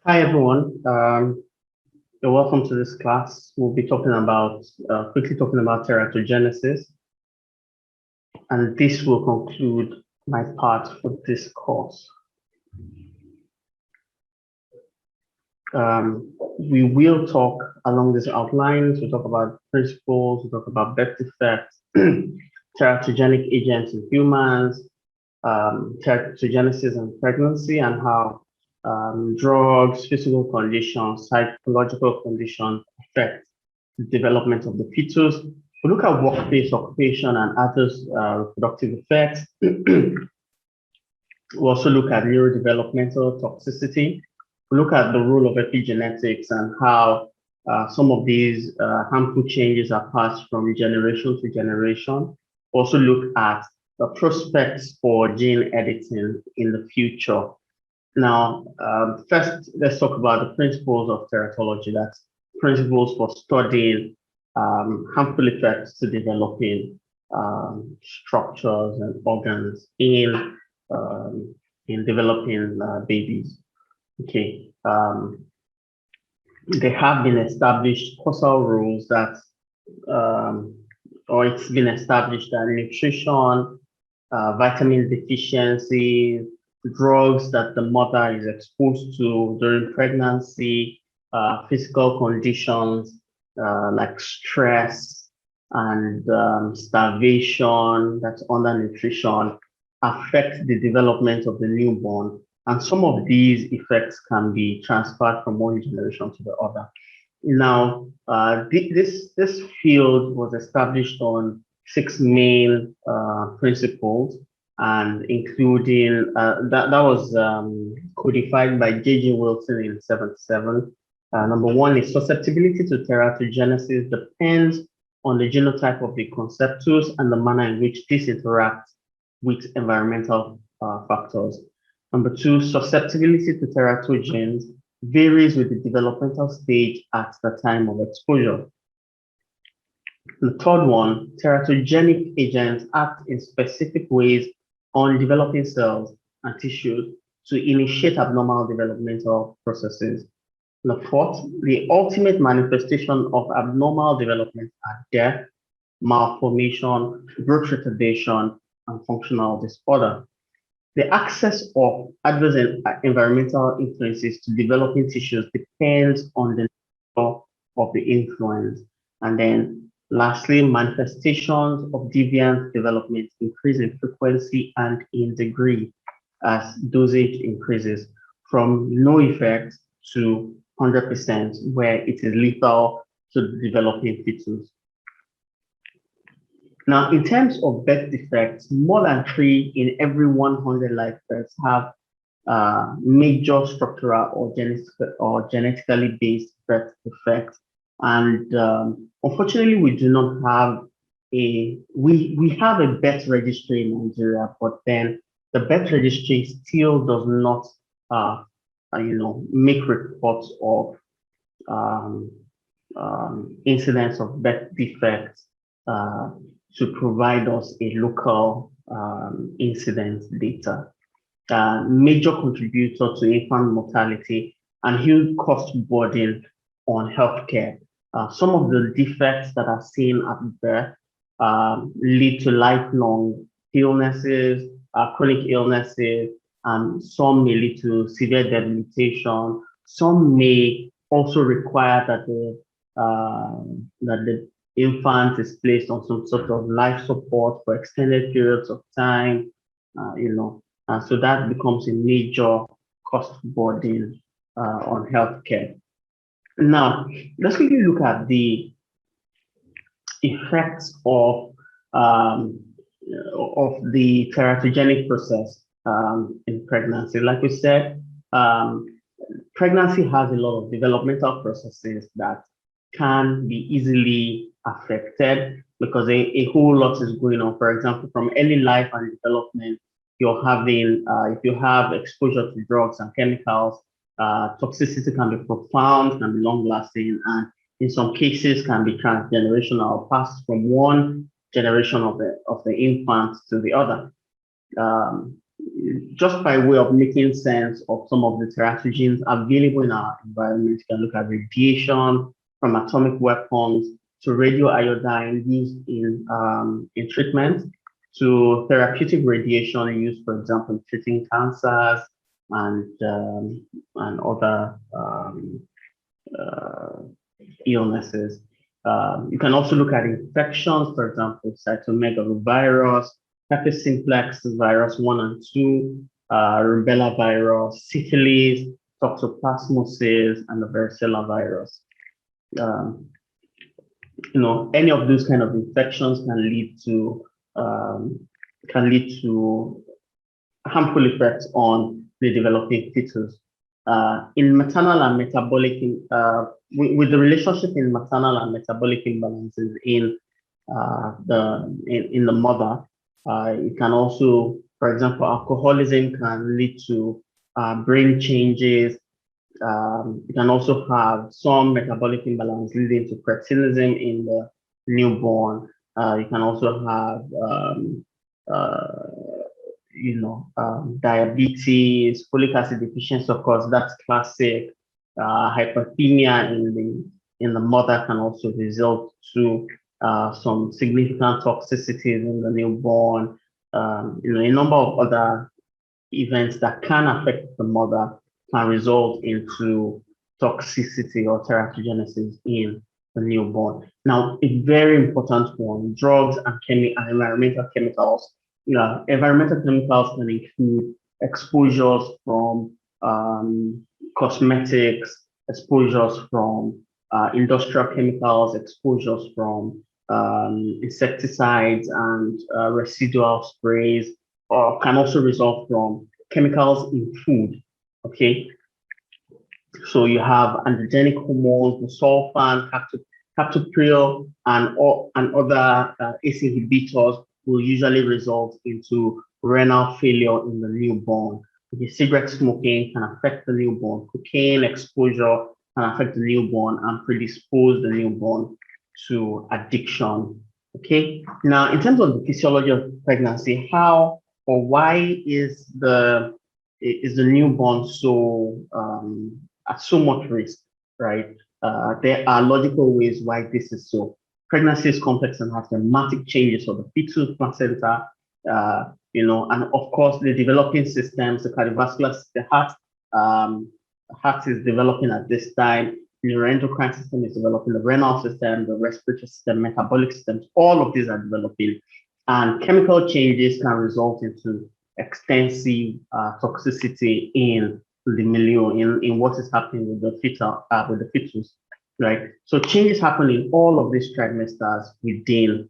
Hi everyone, you're welcome to this class. We'll be talking about, quickly talking about teratogenesis, and this will conclude my part for this course. We will talk along these outlines. We'll talk about principles, we'll talk about birth defects, teratogenic agents in humans, teratogenesis and pregnancy, and how drugs, physical conditions, psychological conditions affect the development of the fetus. We look at workplace occupation and adverse reproductive effects. We also look at neurodevelopmental toxicity. We look at the role of epigenetics and how some of these harmful changes are passed from generation to generation. Also look at the prospects for gene editing in the future. Now, first, let's talk about the principles of teratology. That's principles for studying harmful effects to developing structures and organs in developing babies. Okay, there have been established causal rules that, or it's been established that nutrition, vitamin deficiencies, drugs that the mother is exposed to during pregnancy, physical conditions like stress and starvation, that's undernutrition, affect the development of the newborn. And some of these effects can be transferred from one generation to the other. Now, this field was established on 6 main principles, and including that was codified by J.J. Wilson in 1977. Number one is susceptibility to teratogenesis depends on the genotype of the conceptus and the manner in which this interacts with environmental factors. Number two, susceptibility to teratogens varies with the developmental stage at the time of exposure. The third one, teratogenic agents act in specific ways on developing cells and tissues to initiate abnormal developmental processes. The fourth, the ultimate manifestation of abnormal development are death, malformation, growth retardation, and functional disorder. The access of adverse environmental influences to developing tissues depends on the nature of the influence. And then lastly, manifestations of deviant development increase in frequency and in degree as dosage increases from no effect to 100%, where it is lethal to the developing fetus. Now, in terms of birth defects, more than 3 in every 100 live births have major structural or genetically based birth defects. And unfortunately, we do not have we have a birth registry in Nigeria, but then the birth registry still does not, make reports of incidents of birth defects to provide us a local incidence data. Major contributor to infant mortality and huge cost burden on healthcare. Some of the defects that are seen at birth lead to lifelong illnesses, chronic illnesses, and some may lead to severe debilitation. Some may also require that the infant is placed on some sort of life support for extended periods of time, so that becomes a major cost burden on healthcare. Now, let's quickly look at the effects of the teratogenic process in pregnancy. Like we said, pregnancy has a lot of developmental processes that can be easily affected because a whole lot is going on. For example, from early life and development, you're having, if you have exposure to drugs and chemicals, toxicity can be profound, can be long-lasting, and in some cases can be transgenerational, passed from one generation of the infant to the other. just by way of making sense of some of the teratogens available in our environment, you can look at radiation from atomic weapons to radioiodine used in treatment to therapeutic radiation used, for example, in treating cancers and other illnesses. You can also look at infections, for example, cytomegalovirus, herpes simplex virus 1 and 2, rubella virus, syphilis, toxoplasmosis, and the varicella virus. Any of those kind of infections can lead to harmful effects on the developing fetus. In maternal and metabolic, with the relationship in maternal and metabolic imbalances in the mother, it can also, for example, alcoholism can lead to brain changes. You can also have some metabolic imbalance leading to cretinism in the newborn. You can also have diabetes, folic acid deficiency, of course, that's classic. Hyperthermia in the mother can also result to some significant toxicities in the newborn. A number of other events that can affect the mother can result into toxicity or teratogenesis in the newborn. Now, a very important one, drugs and environmental chemicals. Environmental chemicals can include exposures from cosmetics, exposures from industrial chemicals, exposures from insecticides and residual sprays, or can also result from chemicals in food. Okay, so you have androgenic hormones, the sulfan, captopril, and other ACE inhibitors will usually result into renal failure in the newborn. Okay, cigarette smoking can affect the newborn. Cocaine exposure can affect the newborn and predispose the newborn to addiction. Okay, now in terms of the physiology of pregnancy, how or why is the newborn so at so much risk, right? There are logical ways why this is so. Pregnancy is complex and has dramatic changes of the fetal placenta, and of course the developing systems, the cardiovascular, the heart is developing at this time. The neuroendocrine system is developing, the renal system, the respiratory system, metabolic systems, all of these are developing. And chemical changes can result into extensive toxicity in the milieu, in what is happening with the fetus, right? So changes happen in all of these trimesters within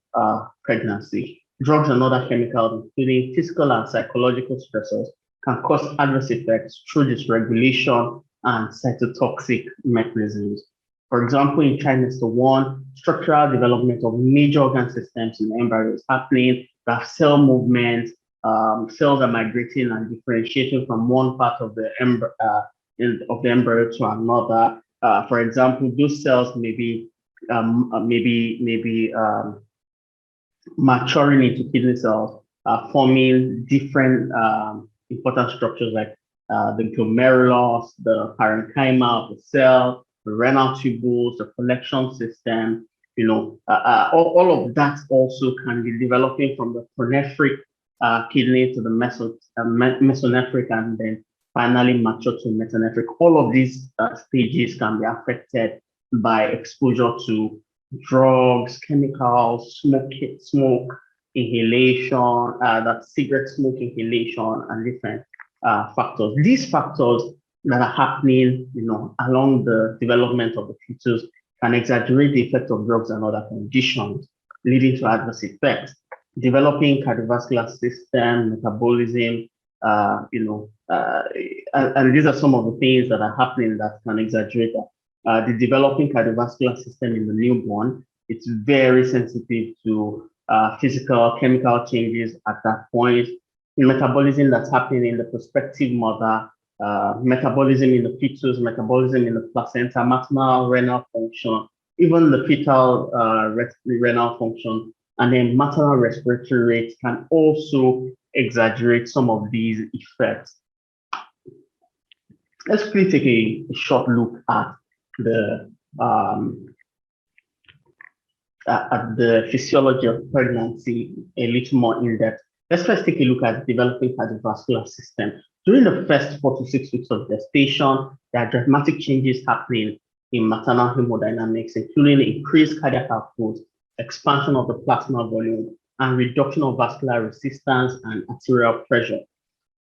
pregnancy. Drugs and other chemicals, including physical and psychological stressors, can cause adverse effects through dysregulation and cytotoxic mechanisms. For example, in trimester 1, structural development of major organ systems in the embryo is happening. We have cell movement, cells are migrating and differentiating from one part of the embryo to another. For example, those cells may be maturing into kidney cells, forming different important structures like the glomerulus, the parenchyma of the cell, the renal tubules, the collection system. All of that also can be developing from the pronephric kidney to the mesonephric, and then finally mature to metanephric. All of these stages can be affected by exposure to drugs, chemicals, smoke inhalation, that cigarette smoke inhalation, and different factors. These factors that are happening, along the development of the fetus can exaggerate the effect of drugs and other conditions, leading to adverse effects. Developing cardiovascular system, metabolism, and these are some of the things that are happening that can exaggerate that. The developing cardiovascular system in the newborn, it's very sensitive to physical, chemical changes at that point. The metabolism that's happening in the prospective mother, metabolism in the fetus, metabolism in the placenta, maternal renal function, even the fetal renal function, and then maternal respiratory rate can also exaggerate some of these effects. Let's quickly take a short look um, at the physiology of pregnancy a little more in depth. Let's first take a look at the developing cardiovascular system. During the first 4 to 6 weeks of gestation, there are dramatic changes happening in maternal hemodynamics, including increased cardiac output, expansion of the plasma volume, and reduction of vascular resistance and arterial pressure.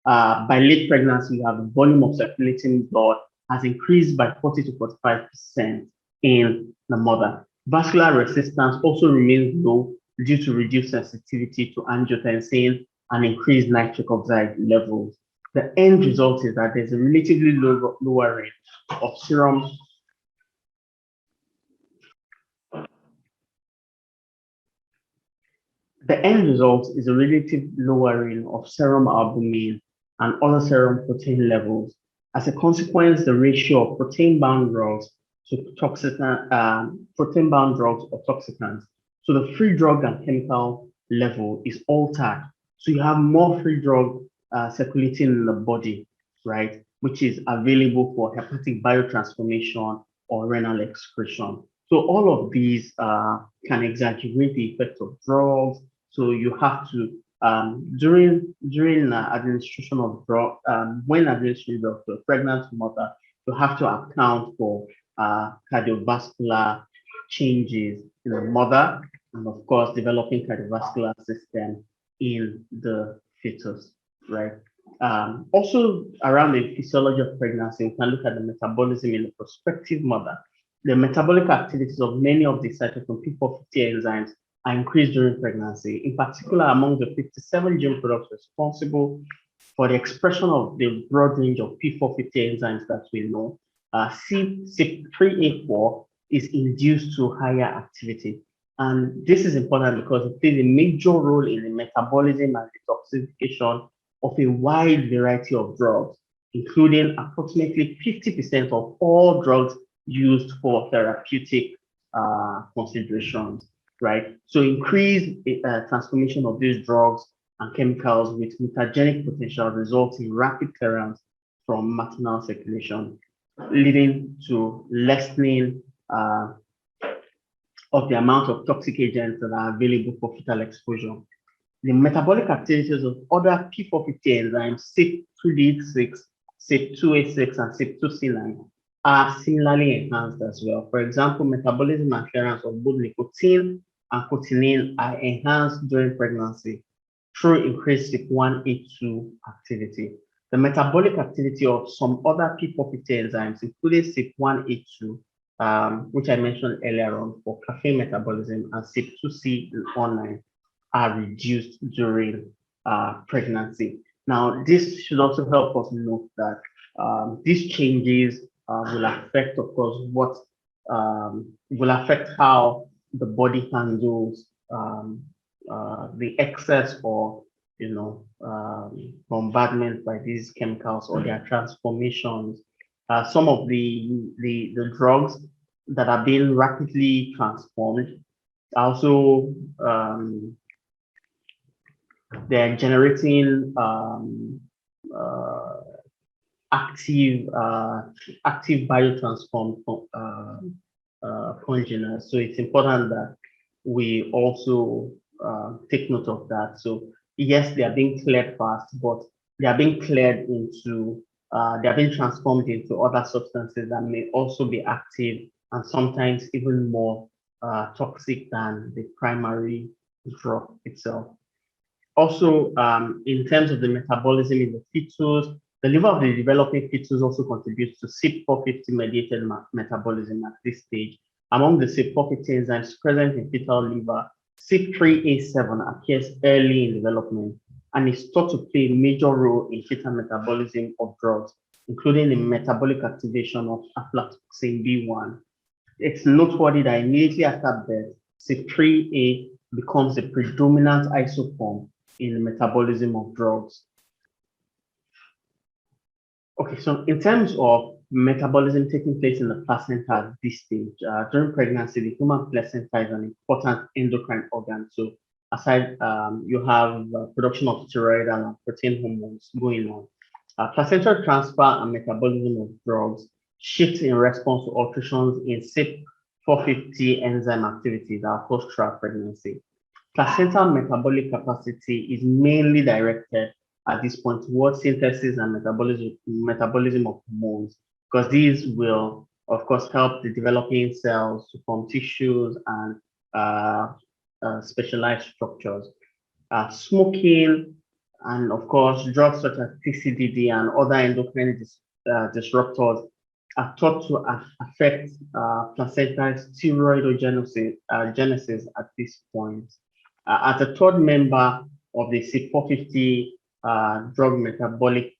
By late pregnancy, you have the volume of circulating blood has increased by 40 to 45% in the mother. Vascular resistance also remains low due to reduced sensitivity to angiotensin and increased nitric oxide levels. The end result is that there's a relatively lower rate of serum. The end result is a relative lowering of serum albumin and other serum protein levels. As a consequence, the ratio of protein-bound drugs to protein-bound drugs or toxicants, so the free drug and chemical level is altered. So you have more free drug circulating in the body, right, which is available for hepatic biotransformation or renal excretion. So all of these can exaggerate the effect of drugs. So you have to during administration of drug, when administering drugs to a pregnant mother, you have to account for cardiovascular changes in the mother, and of course, developing cardiovascular system in the fetus, right? Also, around the physiology of pregnancy, we can look at the metabolism in the prospective mother. The metabolic activities of many of the cytochrome P450 enzymes are increased during pregnancy, in particular among the 57 gene products responsible for the expression of the broad range of P450 enzymes that we know. CYP3A4 is induced to higher activity. And this is important because it plays a major role in the metabolism and detoxification of a wide variety of drugs, including approximately 50% of all drugs used for therapeutic considerations, right? So increased transformation of these drugs and chemicals with mutagenic potential results in rapid clearance from maternal circulation, leading to lessening of the amount of toxic agents that are available for fetal exposure. The metabolic activities of other P450 enzymes, CYP2D6, CYP2A6, and CYP2C9 are similarly enhanced as well. For example, metabolism and clearance of both nicotine and cotinine are enhanced during pregnancy through increased CYP1A2 activity. The metabolic activity of some other P450 enzymes, including CYP1A2, which I mentioned earlier on for caffeine metabolism, and CYP2C19 are reduced during pregnancy. Now, this should also help us note that these changes will affect, of course, what will affect how the body handles the excess or bombardment by these chemicals or their transformations. Some of the drugs that are being rapidly transformed also they're generating active biotransformed congeners. So it's important that we also take note of that. So yes, they are being cleared fast, but they are being cleared into they are being transformed into other substances that may also be active and sometimes even more toxic than the primary drug itself. Also, in terms of the metabolism in the fetus, the liver of the developing fetus also contributes to CYP450 mediated metabolism at this stage. Among the CYP450 enzymes present in fetal liver, CYP3A7 appears early in development and is thought to play a major role in fetal metabolism of drugs, including the metabolic activation of aflatoxin B1. It's noteworthy that immediately after birth, CYP3A becomes the predominant isoform in the metabolism of drugs. Okay, so in terms of metabolism taking place in the placenta at this stage, during pregnancy, the human placenta is an important endocrine organ. So aside, you have production of steroid and protein hormones going on. Placental transfer and metabolism of drugs shift in response to alterations in CYP450 enzyme activities that are post-trial pregnancy. Placental metabolic capacity is mainly directed at this point towards synthesis and metabolism of hormones, because these will, of course, help the developing cells to form tissues and specialized structures. Smoking and, of course, drugs such as TCDD and other endocrine disruptors are thought to affect placental steroidogenesis genesis at this point. As a third member of the CYP450 drug metabolic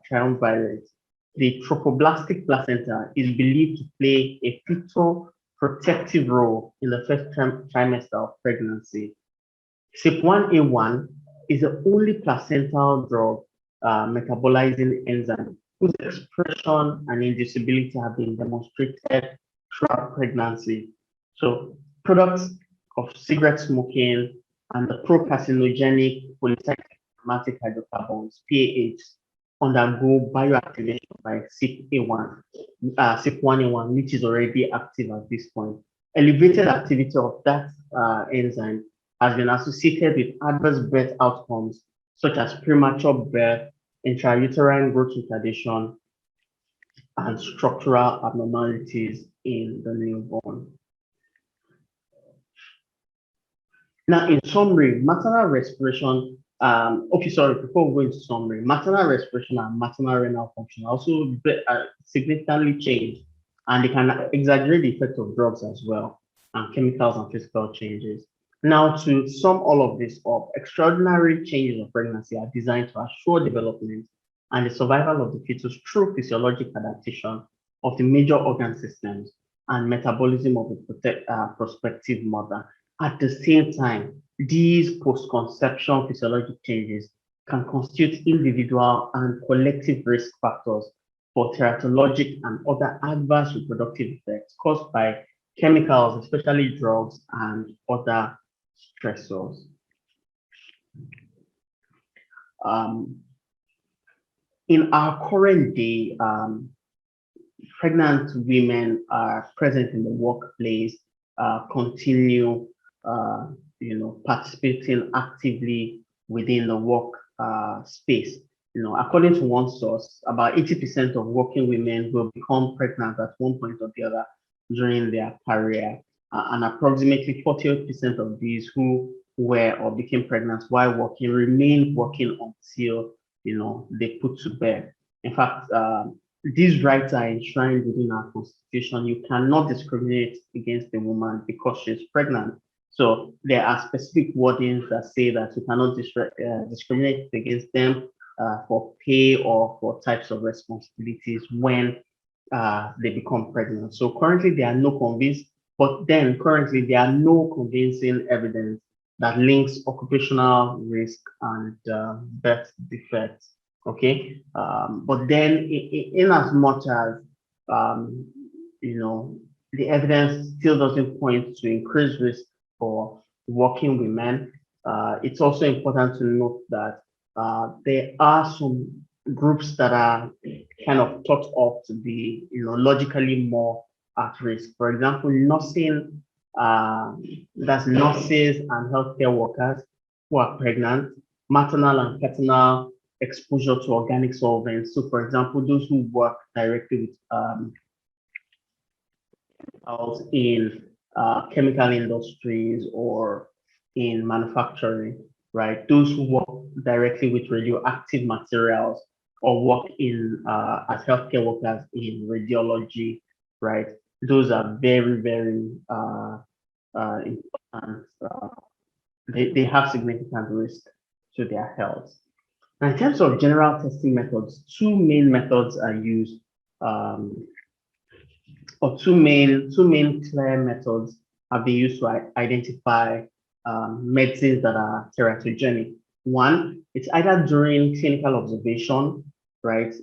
triumvirate, the trophoblastic placenta is believed to play a fetal protective role in the first trimester of pregnancy. CYP1A1 is the only placental drug metabolizing enzyme whose expression and inducibility have been demonstrated throughout pregnancy. So products of cigarette smoking and the pro-carcinogenic polycyclic aromatic hydrocarbons, PAHs, undergo bioactivation by CYP1A1, which is already active at this point. Elevated activity of that enzyme has been associated with adverse birth outcomes such as premature birth, intrauterine growth retardation, and structural abnormalities in the newborn. Now, in summary, maternal respiration, before we go into summary, maternal respiration and maternal renal function also significantly change, and they can exaggerate the effect of drugs as well, and chemicals and physical changes. Now, to sum all of this up, extraordinary changes of pregnancy are designed to assure development and the survival of the fetus through physiologic adaptation of the major organ systems and metabolism of the prospective mother. At the same time, these post-conception physiologic changes can constitute individual and collective risk factors for teratologic and other adverse reproductive effects caused by chemicals, especially drugs and other stressors. In our current day, pregnant women are present in the workplace, continue participating actively within the work space. According to one source, about 80% of working women will become pregnant at one point or the other during their career, and approximately 48% of these who were or became pregnant while working remain working until they put to bed. In fact, these rights are enshrined within our constitution. You cannot discriminate against a woman because she's pregnant. So there are specific wordings that say that you cannot discriminate against them for pay or for types of responsibilities when they become pregnant. So currently there are no currently there are no convincing evidence that links occupational risk and birth defects. Okay, but then in as much as the evidence still doesn't point to increased risk for working women, it's also important to note that there are some groups that are kind of thought of to be logically more at risk. For example, nursing, that's nurses and healthcare workers who are pregnant, maternal and paternal exposure to organic solvents. So, for example, those who work directly with in chemical industries or in manufacturing, right? Those who work directly with radioactive materials or work in as healthcare workers in radiology, right? Those are very, very important. They have significant risk to their health. Now, in terms of general testing methods, two main methods are used, or two main clear methods have been used to identify medicines that are teratogenic. One, it's either during clinical observation, right?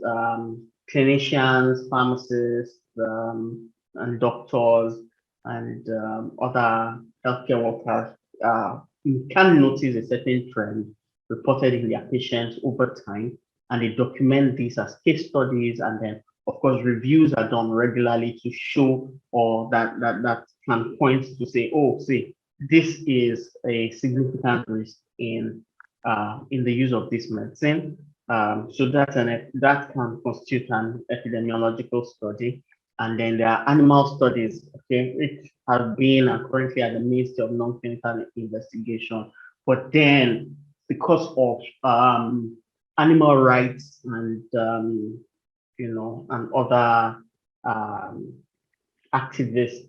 Clinicians, pharmacists, and doctors and other healthcare workers can notice a certain trend reported in their patients over time, and they document this as case studies, and then of course reviews are done regularly to show or that can point to say, oh, see, this is a significant risk in the use of this medicine. So that can constitute an epidemiological study. And then there are animal studies, okay, which have been currently at the Ministry of Non-Clinical Investigation. But then, because of animal rights and and other activist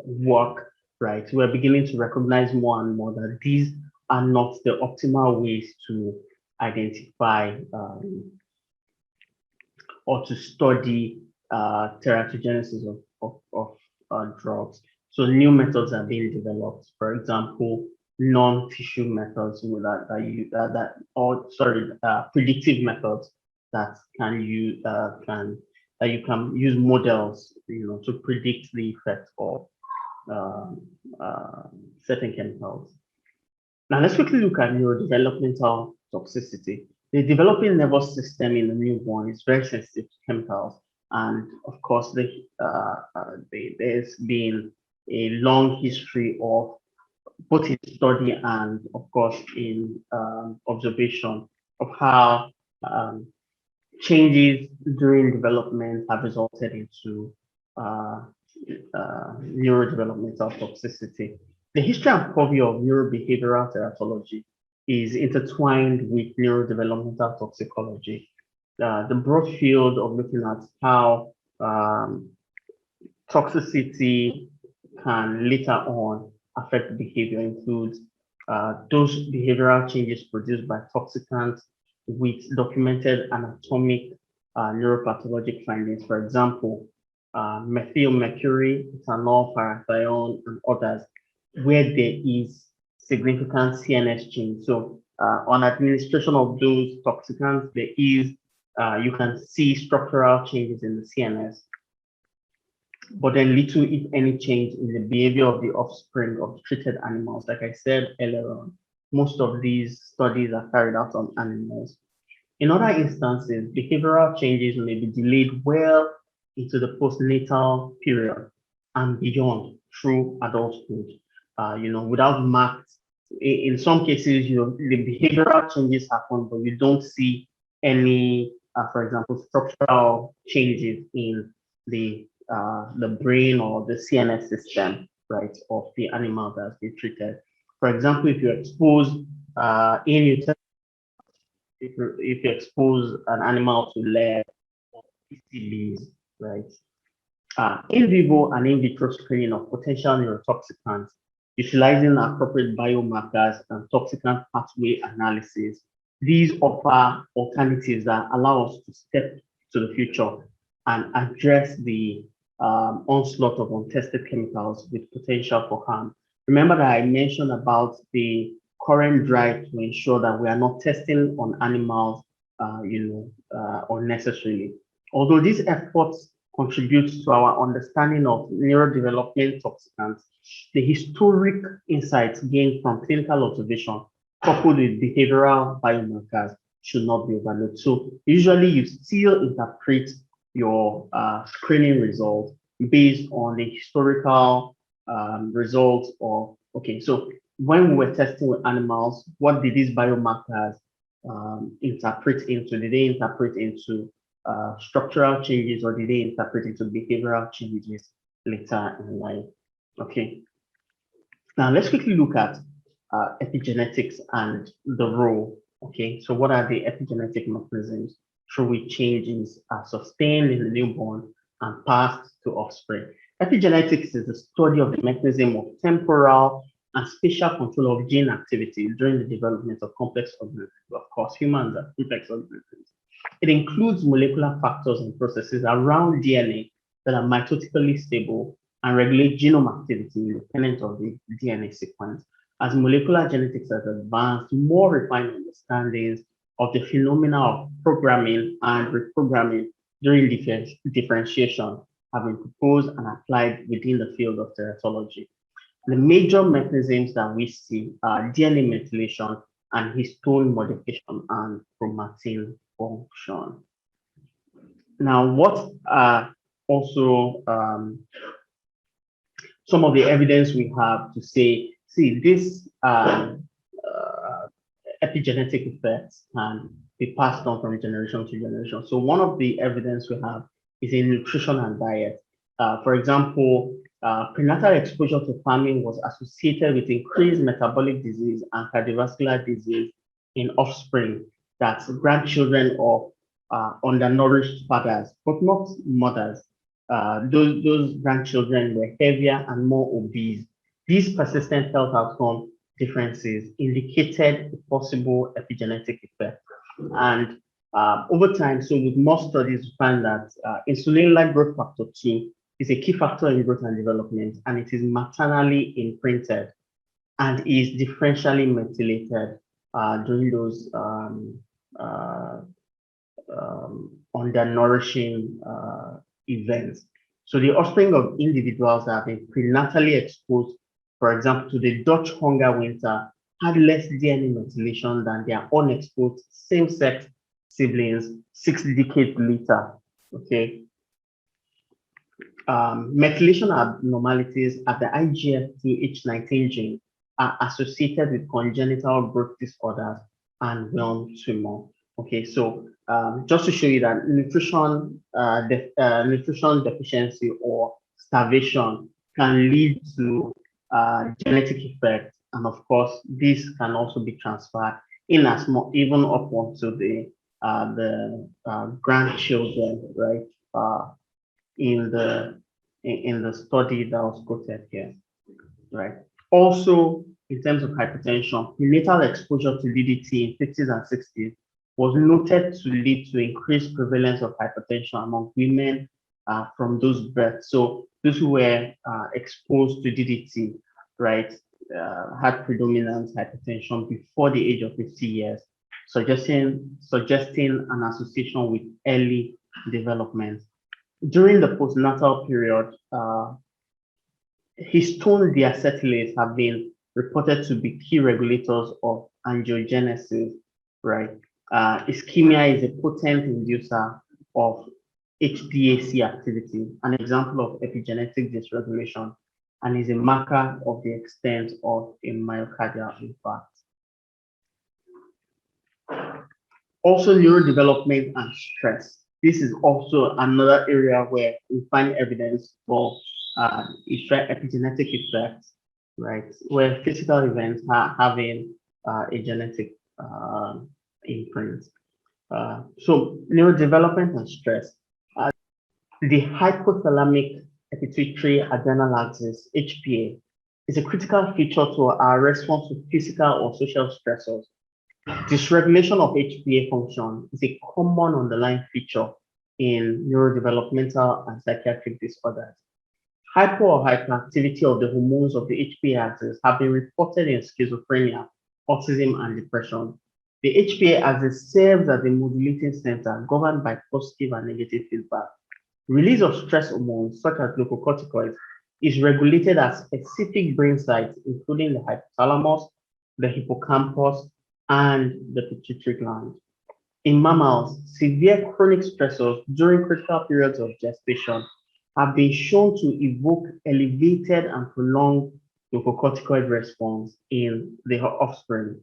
work, right, we're beginning to recognize more and more that these are not the optimal ways to identify or to study teratogenesis of drugs. So new methods are being developed. For example, non-tissue methods predictive methods that can use that you can use models, to predict the effect of certain chemicals. Now let's quickly look at neurodevelopmental toxicity. The developing nervous system in the newborn is very sensitive to chemicals, and of course, there's been a long history of both in study and, of course, in observation of how changes during development have resulted into neurodevelopmental toxicity. The history and purview of neurobehavioral teratology is intertwined with neurodevelopmental toxicology. The broad field of looking at how toxicity can later on affect behavior includes those behavioral changes produced by toxicants with documented anatomic neuropathologic findings. For example, methylmercury, ethanol, parathione, and others, where there is significant CNS change. So on administration of those toxicants, there is, you can see structural changes in the CNS, but then little, if any, change in the behavior of the offspring of treated animals. Like I said earlier on, most of these studies are carried out on animals. In other instances, behavioral changes may be delayed well into the postnatal period and beyond through adulthood, without marked. In some cases, the behavioral changes happen, but you don't see any, for example, structural changes in the brain or the CNS system, right, of the animal that's been treated. For example, if you expose if you expose an animal to lead or PCBs, right, in vivo and in vitro screening of potential neurotoxicants, utilizing appropriate biomarkers and toxicant pathway analysis, these offer alternatives that allow us to step to the future and address the onslaught of untested chemicals with potential for harm. Remember that I mentioned about the current drive to ensure that we are not testing on animals, unnecessarily. Although these efforts contribute to our understanding of neurodevelopment toxicants, the historic insights gained from clinical observation coupled with behavioral biomarkers should not be overlooked. So usually you still interpret your screening results based on the historical results of, okay, so when we were testing with animals, what did these biomarkers interpret into? Did they interpret into structural changes, or did they interpret into behavioral changes later in life? Okay. Now let's quickly look at epigenetics and the role. Okay, so what are the epigenetic mechanisms through which changes are sustained in the newborn and passed to offspring? Epigenetics is the study of the mechanism of temporal and spatial control of gene activity during the development of complex organisms. Of course, humans are complex organisms. It includes molecular factors and processes around DNA that are mitotically stable and regulate genome activity independent of the DNA sequence. As molecular genetics has advanced, more refined understandings of the phenomena of programming and reprogramming during differentiation have been proposed and applied within the field of teratology. The major mechanisms that we see are DNA methylation and histone modification and chromatin function. Now, what are also some of the evidence we have to say, see, this epigenetic effects can be passed on from generation to generation. So one of the evidence we have is in nutrition and diet. For example, prenatal exposure to farming was associated with increased metabolic disease and cardiovascular disease in offspring, that's grandchildren of undernourished fathers, but not mothers. Those grandchildren were heavier and more obese. These persistent health outcome differences indicated a possible epigenetic effect. And over time, so with more studies, we find that insulin-like growth factor 2 is a key factor in growth and development, and it is maternally imprinted and is differentially methylated during those undernourishing events. So the offspring of individuals that have been prenatally exposed, for example, to the Dutch hunger winter, had less DNA methylation than their unexposed same-sex siblings 6 decades later. Okay. Methylation abnormalities at the IGF-2H19 gene are associated with congenital growth disorders and Wilm tumor. Okay, so just to show you that nutrition deficiency or starvation can lead to genetic effects, and of course, this can also be transferred in as much even up onto the grandchildren, right? In the study that was quoted here, right? Also, in terms of hypertension, prenatal exposure to DDT in 50s and 60s was noted to lead to increased prevalence of hypertension among women from those births. So those who were exposed to DDT, right, had predominant hypertension before the age of 50 years, suggesting an association with early development. During the postnatal period, histone deacetylases have been reported to be key regulators of angiogenesis, right? Ischemia is a potent inducer of HPAC activity, an example of epigenetic dysregulation, and is a marker of the extent of a myocardial infarct. Also, neurodevelopment and stress. This is also another area where we find evidence for epigenetic effects, right? Where physical events are having a genetic imprint. So neurodevelopment and stress. The hypothalamic pituitary adrenal axis, HPA, is a critical feature to our response to physical or social stressors. Dysregulation of HPA function is a common underlying feature in neurodevelopmental and psychiatric disorders. Hypo or hyperactivity of the hormones of the HPA axis have been reported in schizophrenia, autism, and depression. The HPA axis serves as a modulating center governed by positive and negative feedback. Release of stress hormones, such as glucocorticoids, is regulated at specific brain sites, including the hypothalamus, the hippocampus, and the pituitary gland. In mammals, severe chronic stressors during critical periods of gestation have been shown to evoke elevated and prolonged glucocorticoid response in the offspring.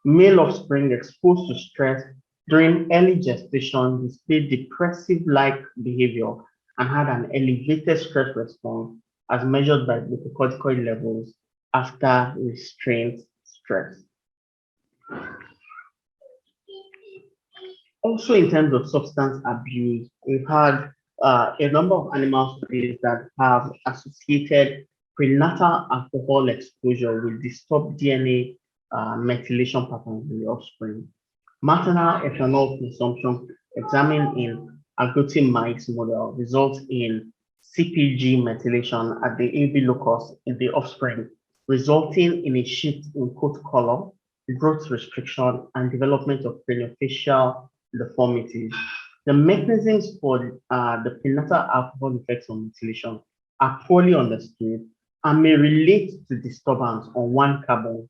Male offspring exposed to stress during early gestation displayed depressive-like behavior and had an elevated stress response as measured by glucocorticoid levels after restraint stress. Also, in terms of substance abuse, we've had a number of animal studies that have associated prenatal alcohol exposure with disturbed DNA methylation patterns in the offspring. Maternal ethanol consumption examined in agouti mice model results in CpG methylation at the AB locus in the offspring, resulting in a shift in coat color, growth restriction, and development of craniofacial deformities. The mechanisms for the prenatal alcohol effects on methylation are poorly understood, and may relate to disturbance on one carbon,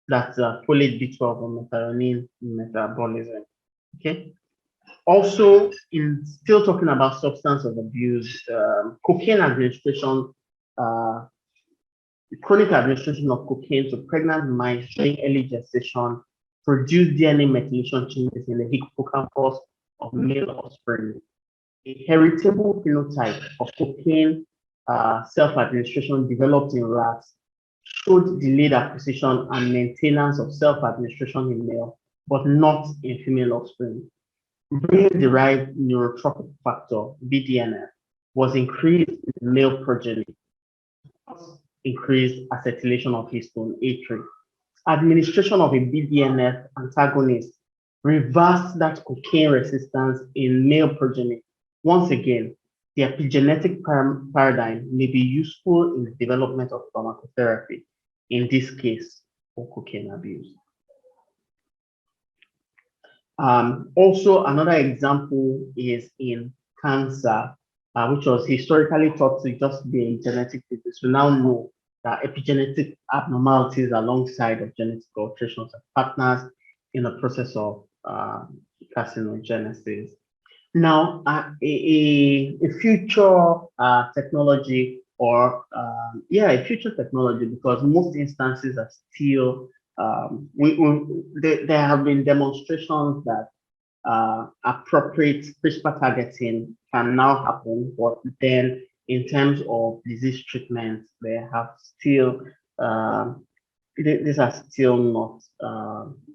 that's folate B12 or methionine metabolism. Okay. Also, in still talking about substance of abuse, cocaine administration, uh, chronic administration of cocaine to pregnant mice during early gestation produced DNA methylation changes in the hippocampus of male offspring. A heritable phenotype of cocaine self-administration developed in rats showed delayed acquisition and maintenance of self-administration in male, but not in female offspring. Brain-derived neurotrophic factor, BDNF, was increased in male progeny, increased acetylation of histone A3. Administration of a BDNF antagonist reversed that cocaine resistance in male progeny. Once again, the epigenetic paradigm may be useful in the development of pharmacotherapy, in this case, for cocaine abuse. Also, another example is in cancer, which was historically thought to just be a genetic disease. We now know that epigenetic abnormalities alongside of genetic alterations are partners in the process of carcinogenesis. Now, a future technology, or a future technology, because most instances are still there have been demonstrations that appropriate CRISPR targeting can now happen, but then in terms of disease treatment, they have still these are still not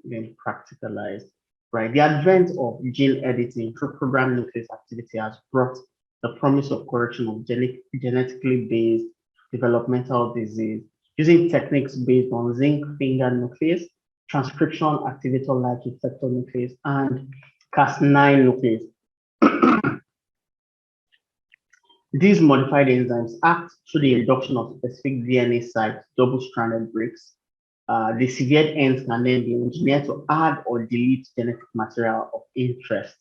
being practicalized. Right, the advent of gene editing through programmed nuclease activity has brought the promise of correction of genetically based developmental disease using techniques based on zinc finger nuclease, transcription activator-like effector nuclease, and Cas9 nuclease. These modified enzymes act through the induction of specific DNA sites, double-stranded breaks. The severed ends can then be engineered to add or delete genetic material of interest.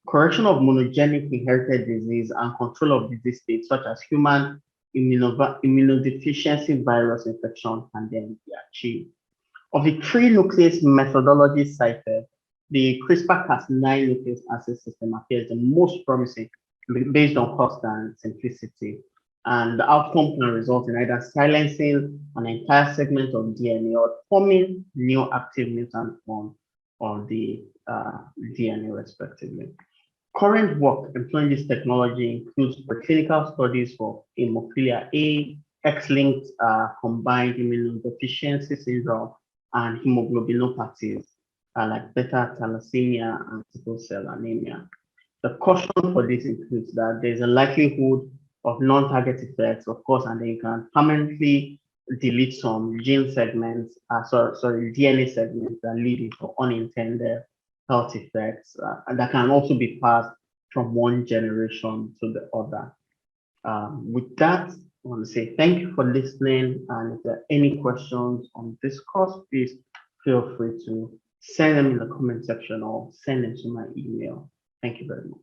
Correction of monogenic inherited disease and control of disease states such as human immunodeficiency virus infection can then be achieved. Of the 3 nuclease methodologies cited, the CRISPR-Cas9 nuclease assay system appears the most promising based on cost and simplicity. And the outcome can result in either silencing an entire segment of DNA or forming new active mutant form of the DNA, respectively. Current work employing this technology includes preclinical studies for hemophilia A, X-linked combined immunodeficiency syndrome, and hemoglobinopathies like beta thalassemia and sickle cell anemia. The caution for this includes that there's a likelihood of non-target effects, of course, and then you can permanently delete some gene segments, DNA segments that lead into unintended health effects, and that can also be passed from one generation to the other. With that, I want to say thank you for listening, and if there are any questions on this course, please feel free to send them in the comment section or send them to my email. Thank you very much.